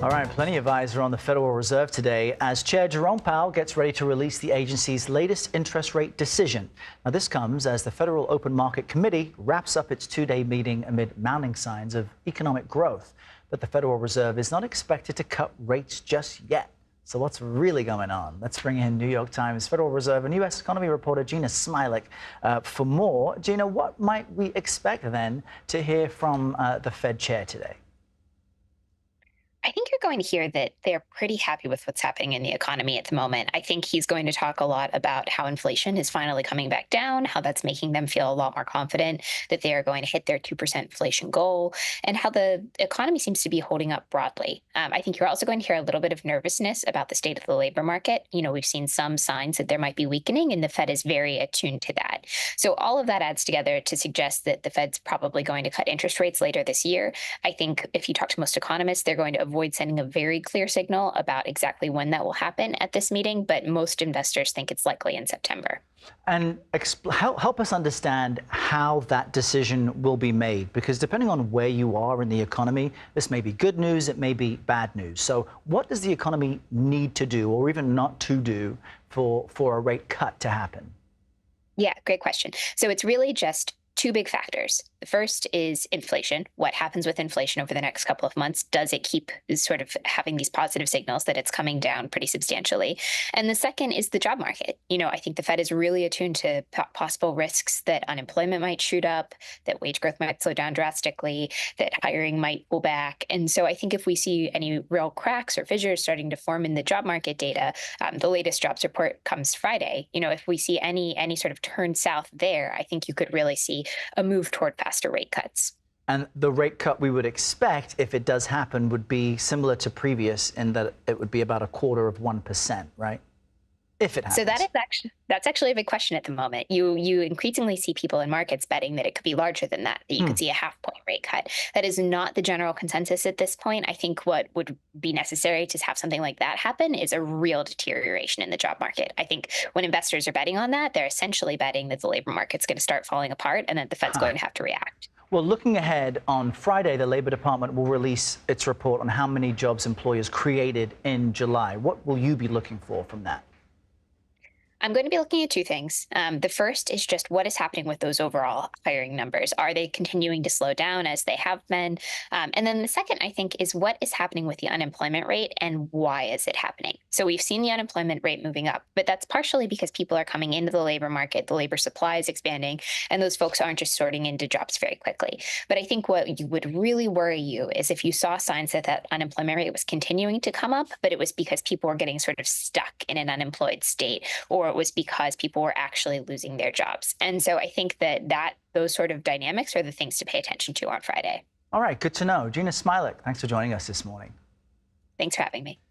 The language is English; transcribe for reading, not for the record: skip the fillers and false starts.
All right, plenty of eyes are on the Federal Reserve today as Chair Jerome Powell gets ready to release the agency's latest interest rate decision. Now, this comes as the Federal Open Market Committee wraps up its two-day meeting amid mounting signs of economic growth. But the Federal Reserve is not expected to cut rates just yet. So what's really going on? Let's bring in New York Times Federal Reserve and U.S. economy reporter Jeanna Smialek for more. Jeanna, what might we expect then to hear from the Fed chair today? I think you're going to hear that they're pretty happy with what's happening in the economy at the moment. I think he's going to talk a lot about how inflation is finally coming back down, how that's making them feel a lot more confident that they are going to hit their 2% inflation goal, and how the economy seems to be holding up broadly. I think you're also going to hear a little bit of nervousness about the state of the labor market. We've seen some signs that there might be weakening, and the Fed is very attuned to that. So all of that adds together to suggest that the Fed's probably going to cut interest rates later this year. I think if you talk to most economists, they're going to avoid sending a very clear signal about exactly when that will happen at this meeting, but most investors think it's likely in September. And help us understand how that decision will be made, because depending on where you are in the economy, this may be good news, it may be bad news. So what does the economy need to do, or even not to do, for a rate cut to happen? Yeah, great question. So it's really just two big factors. The first is inflation. What happens with inflation over the next couple of months? Does it keep sort of having these positive signals that it's coming down pretty substantially? And the second is the job market. I think the Fed is really attuned to possible risks that unemployment might shoot up, that wage growth might slow down drastically, that hiring might pull back. And so I think if we see any real cracks or fissures starting to form in the job market data, the latest jobs report comes Friday. If we see any sort of turn south there, I think you could really see a move toward faster rate cuts. And the rate cut we would expect, if it does happen, would be similar to previous in that it would be about 1/4%, right? If it happens. So that's actually a big question at the moment. You increasingly see people in markets betting that it could be larger than that you could see a half-point rate cut. That is not the general consensus at this point. I think what would be necessary to have something like that happen is a real deterioration in the job market. I think when investors are betting on that, they're essentially betting that the labor market's going to start falling apart and that the Fed's going to have to react. Well, looking ahead, on Friday, the Labor Department will release its report on how many jobs employers created in July. What will you be looking for from that? I'm going to be looking at two things. The first is just what is happening with those overall hiring numbers. Are they continuing to slow down as they have been? And then the second, I think, is what is happening with the unemployment rate and why is it happening? So we've seen the unemployment rate moving up, but that's partially because people are coming into the labor market, the labor supply is expanding, and those folks aren't just sorting into jobs very quickly. But I think what would really worry you is if you saw signs that that unemployment rate was continuing to come up, but it was because people were getting sort of stuck in an unemployed state, or it was because people were actually losing their jobs. And so I think that those sort of dynamics are the things to pay attention to on Friday. All right, good to know. Jeanna Smialek, thanks for joining us this morning. Thanks for having me.